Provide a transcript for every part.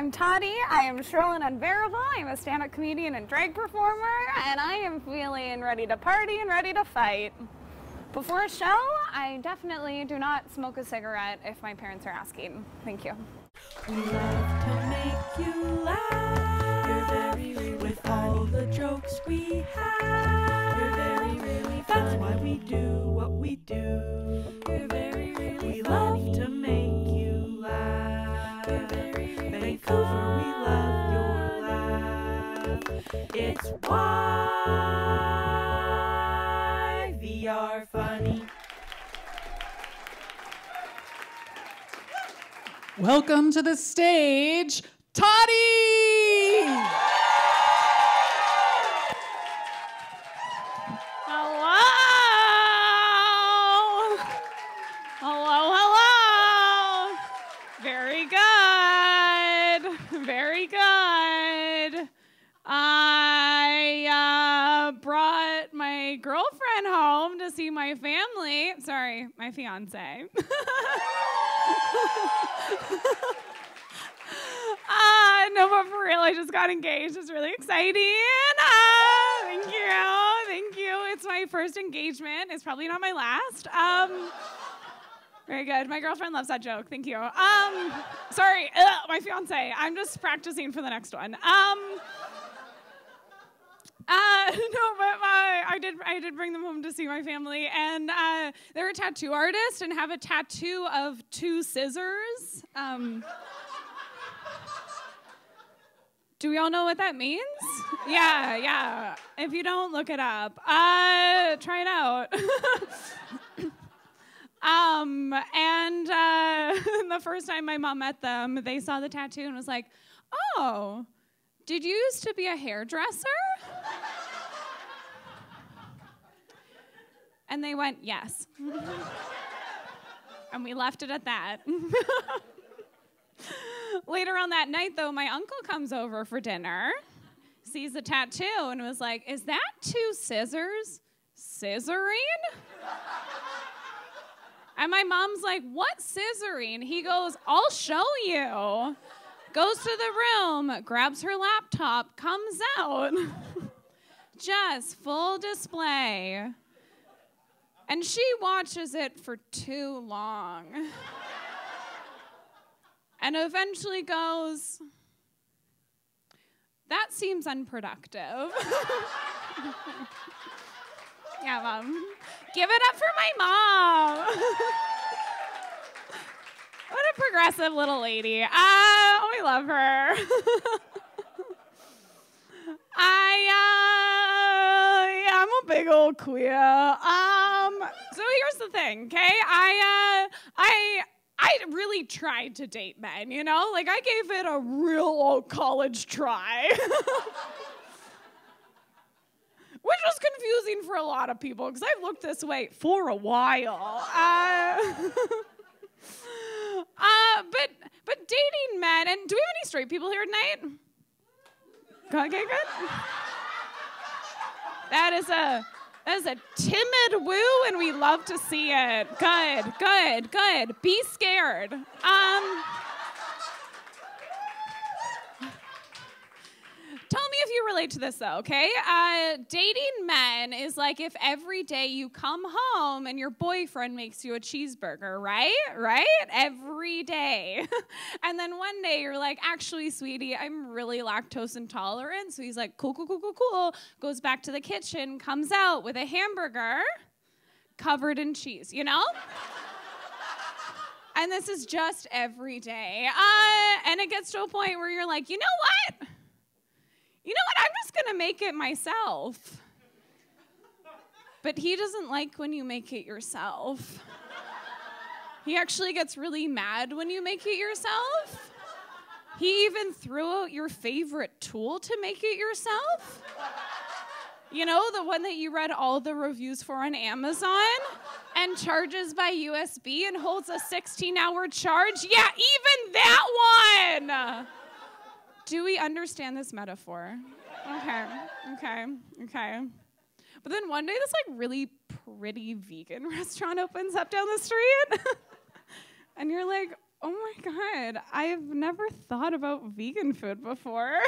I'm Toddy. I am shrill and unbearable. I'm a stand-up comedian and drag performer, and I am feeling ready to party and ready to fight. Before a show, I definitely do not smoke a cigarette if my parents are asking. Thank you. We love to make you laugh. You're very, really with all the jokes we have. You're very, really funny. That's why we do what we do. You're very, really we funny. Love to make you laugh. You're very, really Vancouver, funny. We love your laugh. It's YVR Funny. Welcome to the stage, Toddy! Hello! Hello, hello! Very good. Very good. I brought my girlfriend home to see my family. Sorry, my fiance. No, but for real, I just got engaged. It's really exciting. Thank you. Thank you. It's my first engagement. It's probably not my last. Very good. My girlfriend loves that joke. Thank you. Sorry, my fiance. I'm just practicing for the next one. No, but I did bring them home to see my family, and they're a tattoo artist and have a tattoo of two scissors. Do we all know what that means? Yeah. If you don't, look it up. Try it out. And the first time my mom met them, they saw the tattoo and was like, "Oh, did you used to be a hairdresser?" And they went, "Yes." And we left it at that. Later on that night, though, my uncle comes over for dinner, sees the tattoo, and was like, "Is that two scissors scissoring?" And my mom's like, "What scissoring?" He goes, "I'll show you." Goes to the room, grabs her laptop, comes out. Just full display. And she watches it for too long. And eventually goes, "That seems unproductive." Yeah, Mom. Give it up for my mom. What a progressive little lady. We love her. I'm a big old queer. So here's the thing, okay? I really tried to date men, you know? Like, I gave it a real old college try. Which was confusing for a lot of people, because I've looked this way for a while. But dating men, and do we have any straight people here tonight? Okay, good. That is a timid woo, and we love to see it. Good. Be scared. Tell me if you relate to this, though, okay? Dating men is like if every day you come home and your boyfriend makes you a cheeseburger, right? Every day. And then one day you're like, "Actually, sweetie, I'm really lactose intolerant." So he's like, cool. Goes back to the kitchen, comes out with a hamburger covered in cheese, you know? And this is just every day. And it gets to a point where you're like, you know what? I'm just going to make it myself. But he doesn't like when you make it yourself. He actually gets really mad when you make it yourself. He even threw out your favorite tool to make it yourself. You know, the one that you read all the reviews for on Amazon and charges by USB and holds a 16-hour charge? Yeah, even that one! Do we understand this metaphor? Okay. But then one day this like really pretty vegan restaurant opens up down the street. And you're like, oh my God, I've never thought about vegan food before.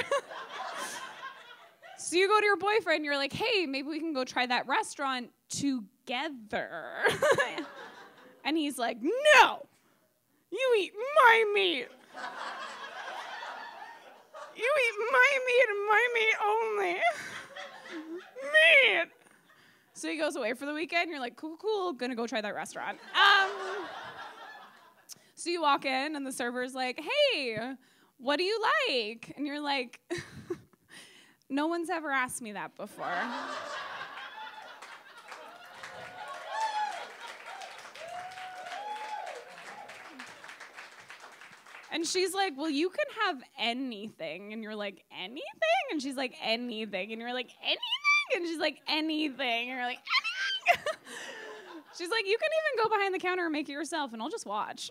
So you go to your boyfriend, you're like, hey, maybe we can go try that restaurant together. And he's like, no, you eat my meat. You eat my meat and my meat only. Meat. So he goes away for the weekend. You're like, cool, cool, gonna go try that restaurant. So you walk in and the server's like, hey, what do you like? And you're like, no one's ever asked me that before. And she's like, well, you can have anything. And you're like, anything? And she's like, anything. And you're like, anything? And she's like, anything. And you're like, anything? She's like, you can even go behind the counter and make it yourself, and I'll just watch.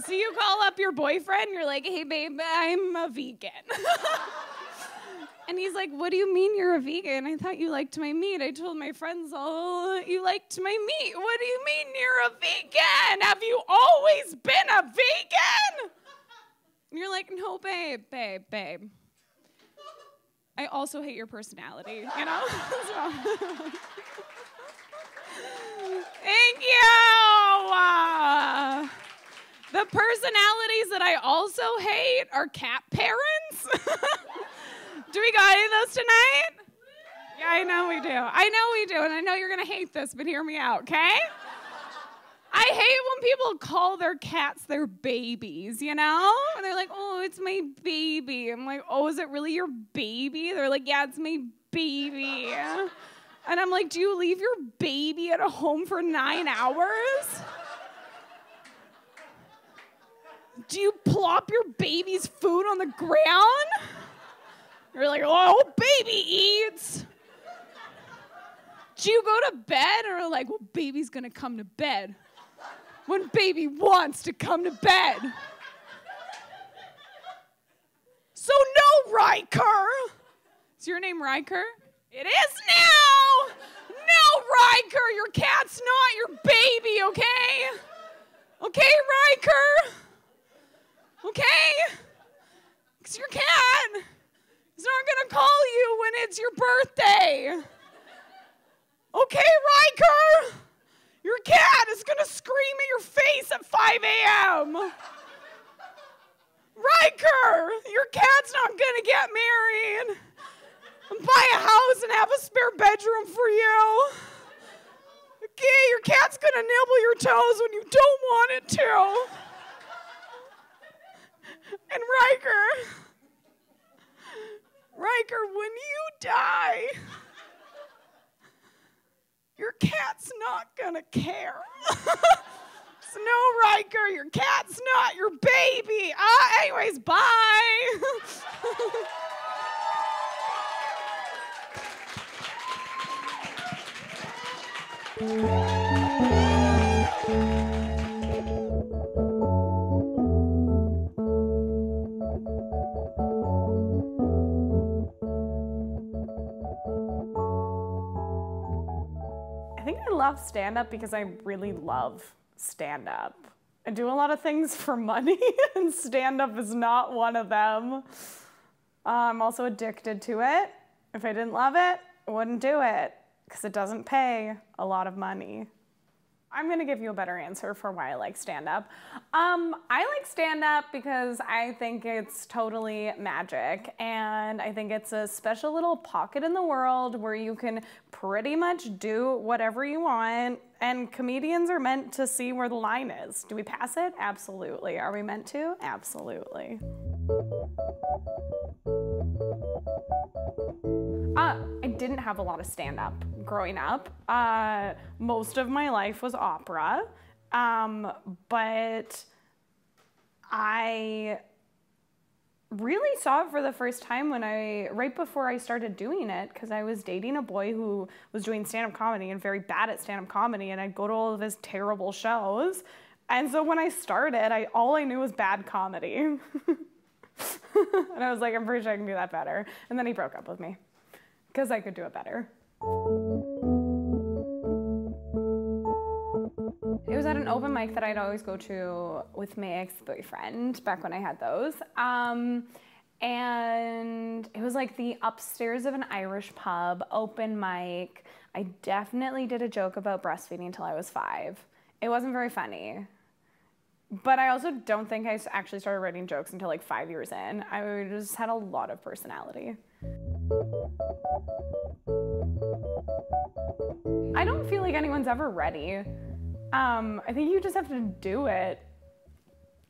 So you call up your boyfriend, you're like, hey, babe, I'm a vegan. And he's like, what do you mean you're a vegan? I thought you liked my meat. I told my friends all you liked my meat. What do you mean you're a vegan? Have you always been a vegan? And you're like, no, babe. I also hate your personality, you know? So. Thank you. The personalities that I also hate are cat parents. Do we got any of those tonight? Yeah, I know we do. And I know you're going to hate this, but hear me out, okay? I hate when people call their cats their babies, you know? And they're like, oh, it's my baby. I'm like, oh, is it really your baby? They're like, yeah, it's my baby. And I'm like, do you leave your baby at a home for 9 hours? Do you plop your baby's food on the ground? You're like, oh, baby eats. Do you go to bed? Or like, well, baby's gonna come to bed when baby wants to come to bed. So no, Riker. Is your name Riker? It is now. No, Riker, your cat's not your baby, okay? Okay, Riker? Okay? Because your cat is not gonna call you when it's your birthday. Okay, Riker? Your cat is gonna scream at your face at 5 a.m. Riker, your cat's not gonna get married and buy a house and have a spare bedroom for you. Okay, your cat's gonna nibble your toes when you don't want it to. And Riker, when you die, your cat's not gonna care. So no, Riker, your cat's not your baby. Anyways, bye. I think I love stand-up because I really love stand-up. I do a lot of things for money, and stand-up is not one of them. I'm also addicted to it. If I didn't love it, I wouldn't do it, because it doesn't pay a lot of money. I'm gonna give you a better answer for why I like stand-up. I like stand-up because I think it's totally magic, and I think it's a special little pocket in the world where you can pretty much do whatever you want, and comedians are meant to see where the line is. Do we pass it? Absolutely. Are we meant to? Absolutely. I didn't have a lot of stand-up growing up. Most of my life was opera, but I really saw it for the first time right before I started doing it, because I was dating a boy who was doing stand-up comedy and very bad at stand-up comedy, and I'd go to all of his terrible shows. And so when I started, all I knew was bad comedy. And I was like, I'm pretty sure I can do that better. And then he broke up with me, because I could do it better. It was at an open mic that I'd always go to with my ex-boyfriend back when I had those. And it was like the upstairs of an Irish pub, open mic. I definitely did a joke about breastfeeding until I was 5. It wasn't very funny. But I also don't think I actually started writing jokes until like 5 years in. I just had a lot of personality. I don't feel like anyone's ever ready. I think you just have to do it.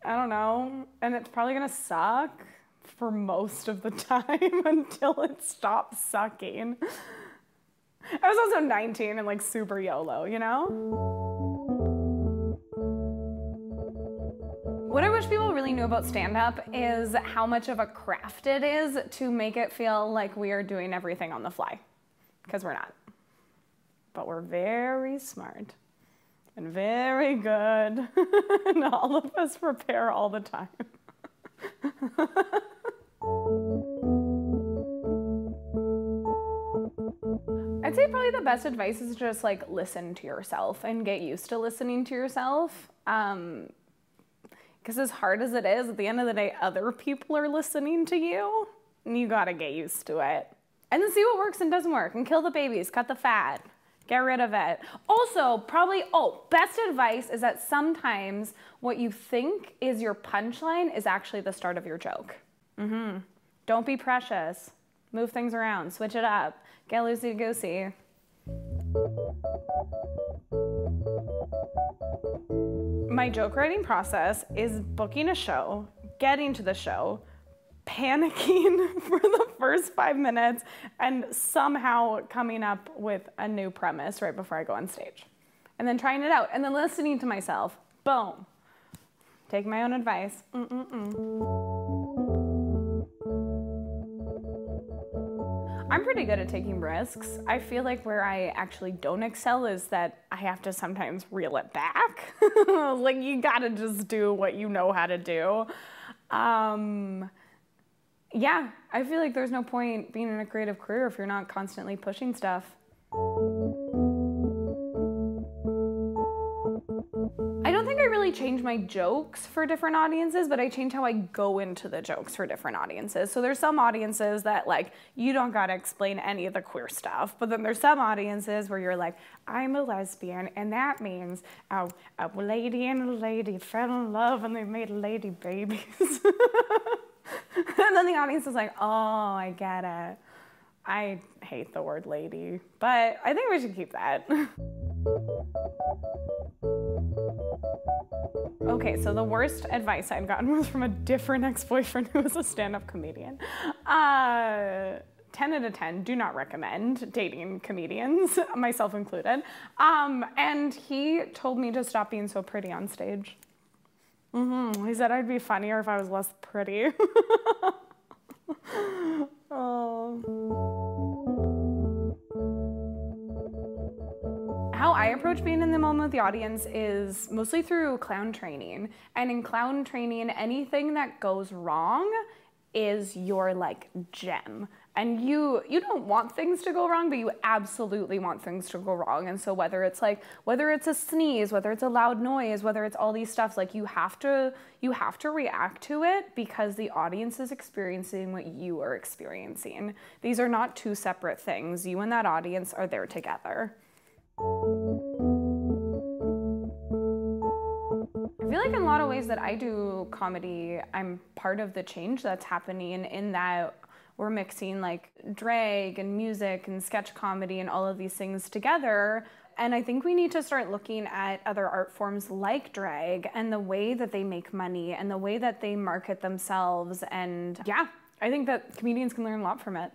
I don't know. And it's probably gonna suck for most of the time until it stops sucking. I was also 19 and like super YOLO, you know? What I wish people really knew about stand-up is how much of a craft it is to make it feel like we are doing everything on the fly, because we're not. But we're very smart and very good, and all of us prepare all the time. I'd say probably the best advice is just like listen to yourself and get used to listening to yourself. Because as hard as it is, at the end of the day, other people are listening to you, and you gotta get used to it. And then see what works and doesn't work, and kill the babies, cut the fat, get rid of it. Also, probably, best advice is that sometimes what you think is your punchline is actually the start of your joke. Don't be precious. Move things around, switch it up, get loosey-goosey. My joke writing process is booking a show, getting to the show, panicking for the first 5 minutes, and somehow coming up with a new premise right before I go on stage. And then trying it out, and then listening to myself. Boom. Taking my own advice. I'm pretty good at taking risks. I feel like where I actually don't excel is that I have to sometimes reel it back. Like, you gotta just do what you know how to do. Yeah, I feel like there's no point being in a creative career if you're not constantly pushing stuff. I don't think I really change my jokes for different audiences, but I change how I go into the jokes for different audiences. So there's some audiences that like, you don't gotta explain any of the queer stuff, but then there's some audiences where you're like, I'm a lesbian, and that means a lady and a lady fell in love and they made lady babies. And then the audience is like, oh, I get it. I hate the word lady, but I think we should keep that. Okay, so the worst advice I'd gotten was from a different ex-boyfriend who was a stand-up comedian. 10 out of 10, do not recommend dating comedians, myself included. And he told me to stop being so pretty on stage. He said I'd be funnier if I was less pretty. How I approach being in the moment with the audience is mostly through clown training. And in clown training, anything that goes wrong is your like gem. And you don't want things to go wrong, but you absolutely want things to go wrong. And so whether it's a sneeze, whether it's a loud noise, whether it's all these stuffs, like you have to react to it because the audience is experiencing what you are experiencing. These are not two separate things. You and that audience are there together. I feel like in a lot of ways that I do comedy, I'm part of the change that's happening in that we're mixing like drag and music and sketch comedy and all of these things together. And I think we need to start looking at other art forms like drag and the way that they make money and the way that they market themselves. And yeah, I think that comedians can learn a lot from it.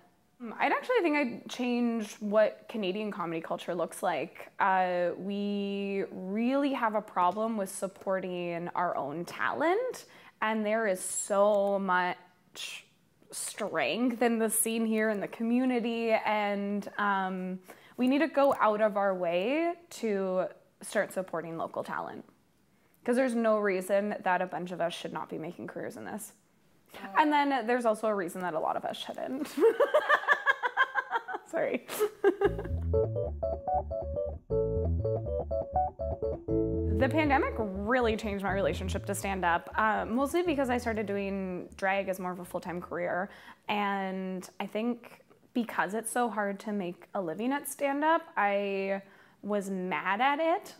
I'd actually think I'd change what Canadian comedy culture looks like. We really have a problem with supporting our own talent, and there is so much strength in the scene here in the community, and we need to go out of our way to start supporting local talent, because there's no reason that a bunch of us should not be making careers in this. And then there's also a reason that a lot of us shouldn't. Sorry. The pandemic really changed my relationship to stand-up, mostly because I started doing drag as more of a full-time career. And I think because it's so hard to make a living at stand-up, I was mad at it.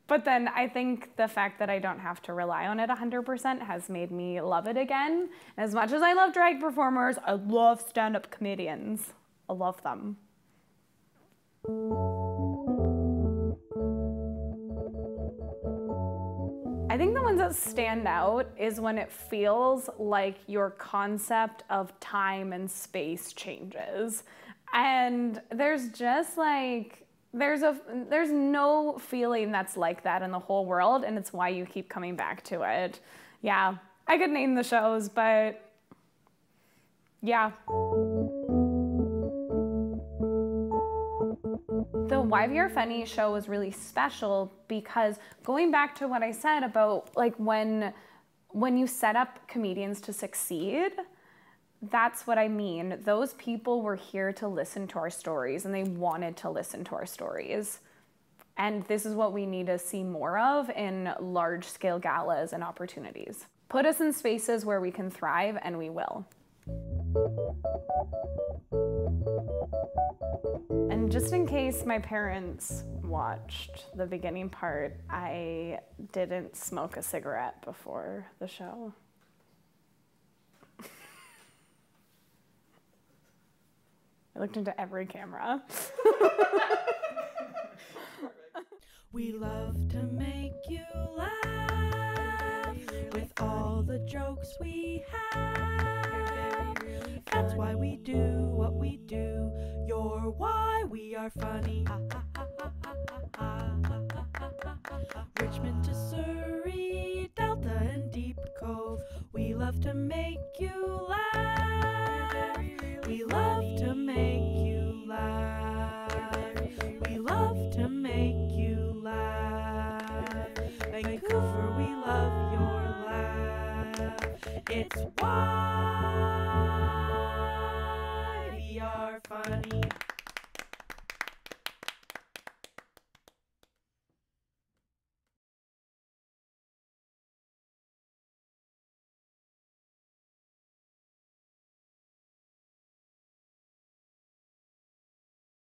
But then I think the fact that I don't have to rely on it 100% has made me love it again. As much as I love drag performers, I love stand-up comedians. I love them. I think the ones that stand out is when it feels like your concept of time and space changes. And there's just like, there's no feeling that's like that in the whole world, and it's why you keep coming back to it. Yeah, I could name the shows, but yeah. The YVR Funny show was really special because going back to what I said about like when you set up comedians to succeed, that's what I mean. Those people were here to listen to our stories and they wanted to listen to our stories. And this is what we need to see more of in large scale galas and opportunities. Put us in spaces where we can thrive, and we will. And just in case my parents watched the beginning part, I didn't smoke a cigarette before the show. I looked into every camera. We love to make you laugh with all the jokes we have. That's why we do what we do. You're why we are funny. Richmond to Surrey, Delta and Deep Cove. We love to make you laugh. We love to make you laugh. We love to make you laugh. Vancouver, we love your laugh. It's